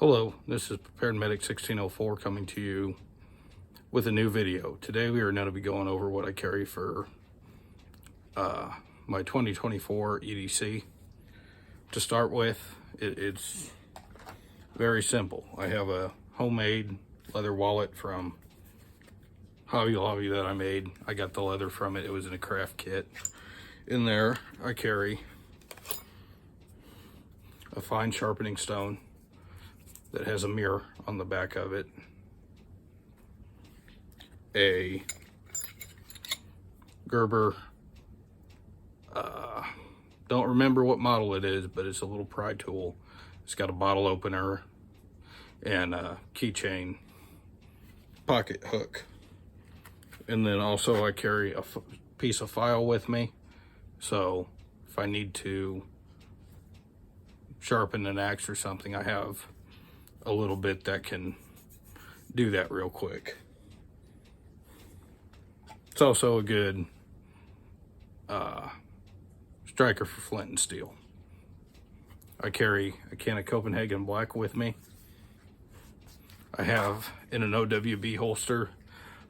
Hello, this is Prepared Medic 1604 coming to you with a new video. Today we are going to be going over what I carry for my 2024 EDC. To start with, it's very simple. I have a homemade leather wallet from Hobby Lobby that I made. I got the leather from it. It was in a craft kit. In there, I carry a fine sharpening stone that has a mirror on the back of it, a Gerber, don't remember what model it is, but it's a little pry tool. It's got a bottle opener and a keychain pocket hook. And then also I carry a piece of file with me, so if I need to sharpen an axe or something, I have a little bit that can do that real quick. It's also a good striker for flint and steel. I carry a can of Copenhagen Black with me. I have in an OWB holster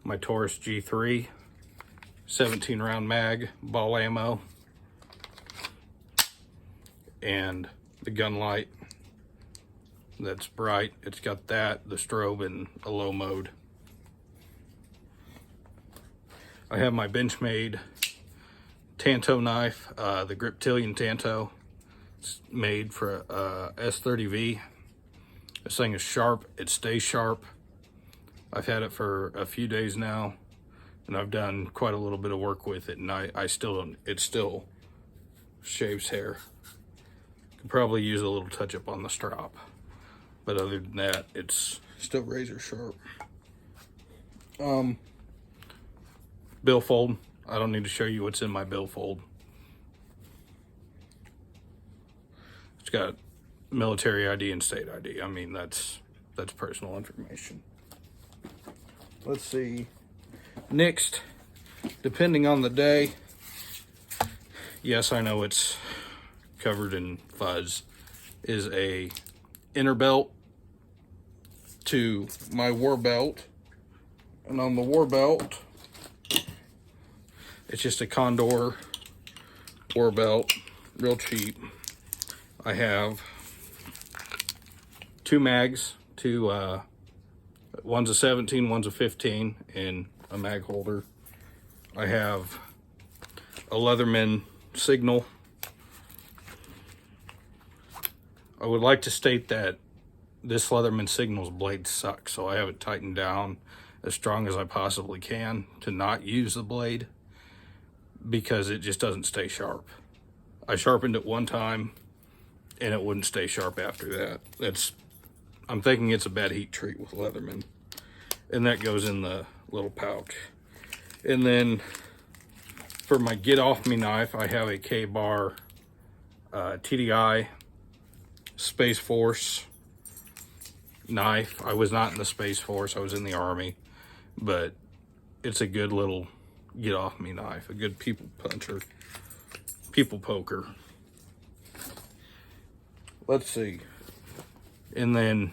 my Taurus G3 17 round mag, ball ammo, and the gun light that's bright. It's got that, the strobe, and a low mode. I have my Benchmade Tanto knife, the Griptilian Tanto. It's made for S30V. This thing is sharp. It stays sharp. I've had it for a few days now, and I've done quite a little bit of work with it, and it still shaves hair. Could probably use a little touch up on the strap. But other than that, it's still razor sharp. Billfold. I don't need to show you what's in my billfold. It's got military ID and state ID. I mean, that's personal information. Let's see. Next, depending on the day, yes, I know it's covered in fuzz, is a inner belt to my war belt. And on the war belt, it's just a Condor war belt, real cheap. I have two mags, one's a 17, one's a 15, in a mag holder. I have a Leatherman signal. I would like to state that this Leatherman signal's blade sucks, so I have it tightened down as strong as I possibly can to not use the blade, because it just doesn't stay sharp. I sharpened it one time and it wouldn't stay sharp after that. I'm thinking it's a bad heat treat with Leatherman. And that goes in the little pouch. And then for my get off me knife, I have a K-Bar TDI Space Force knife. I was not in the Space Force, I was in the Army, but it's a good little get off me knife, a good people puncher, people poker. Let's see. And then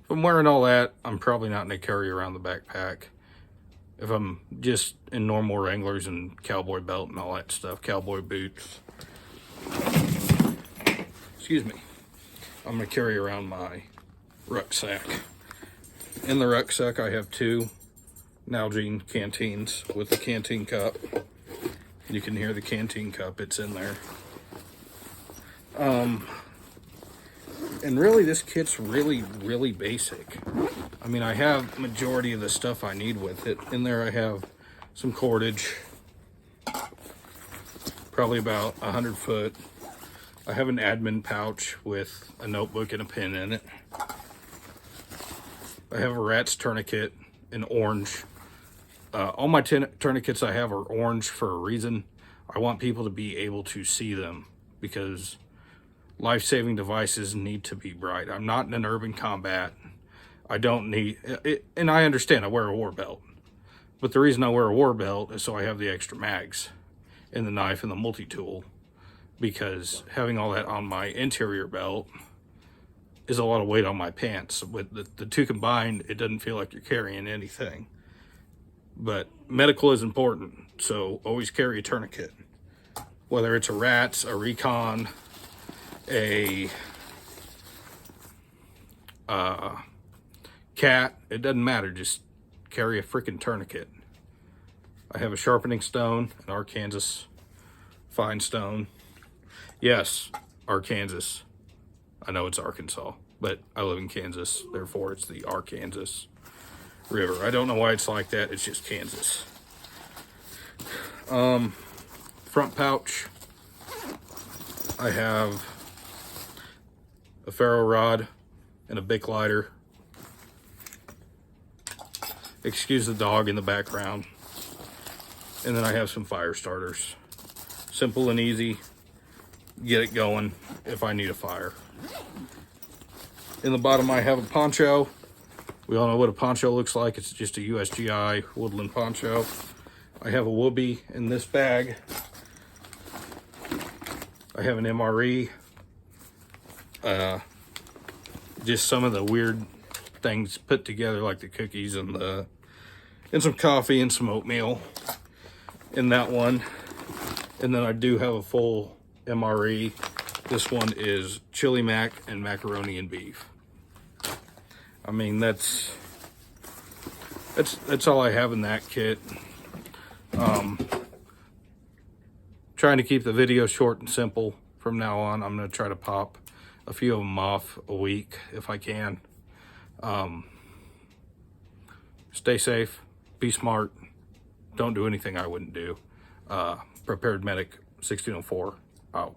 if I'm wearing all that, I'm probably not going to carry around the backpack. If I'm just in normal Wranglers and cowboy belt and all that stuff, cowboy boots, excuse me, I'm going to carry around my rucksack. In the rucksack, I have two Nalgene canteens with a canteen cup. You can hear the canteen cup, it's in there. And really, this kit's really basic. I mean, I have majority of the stuff I need with it. In there I have some cordage, probably about 100 foot. I have an admin pouch with a notebook and a pen in it. I have a rat's tourniquet in orange. All my tourniquets I have are orange for a reason. I want people to be able to see them, because life-saving devices need to be bright. I'm not in an urban combat. I don't need it, and I understand I wear a war belt, but the reason I wear a war belt is so I have the extra mags and the knife and the multi-tool, because having all that on my interior belt is a lot of weight on my pants. With the two combined, it doesn't feel like you're carrying anything. But medical is important, so always carry a tourniquet. Whether it's a RATS, a recon, a cat, it doesn't matter. Just carry a freaking tourniquet. I have a sharpening stone, an Arkansas fine stone. Yes, Arkansas. I know it's Arkansas, but I live in Kansas, therefore it's the Arkansas River. I don't know why it's like that, it's just Kansas. Front pouch, I have a ferro rod and a Bic lighter. Excuse the dog in the background. And then I have some fire starters. Simple and easy, get it going if I need a fire. In the bottom I have a poncho. We all know what a poncho looks like. It's just a USGI woodland poncho. I have a whoopee in this bag. I have an MRE. Just some of the weird things put together, like the cookies and some coffee and some oatmeal in that one. And then I do have a full MRE. This one is chili mac and macaroni and beef. I mean, that's all I have in that kit. Trying to keep the video short and simple from now on. I'm going to try to pop a few of them off a week if I can. Stay safe, be smart, don't do anything I wouldn't do. Prepared Medic 1604 out.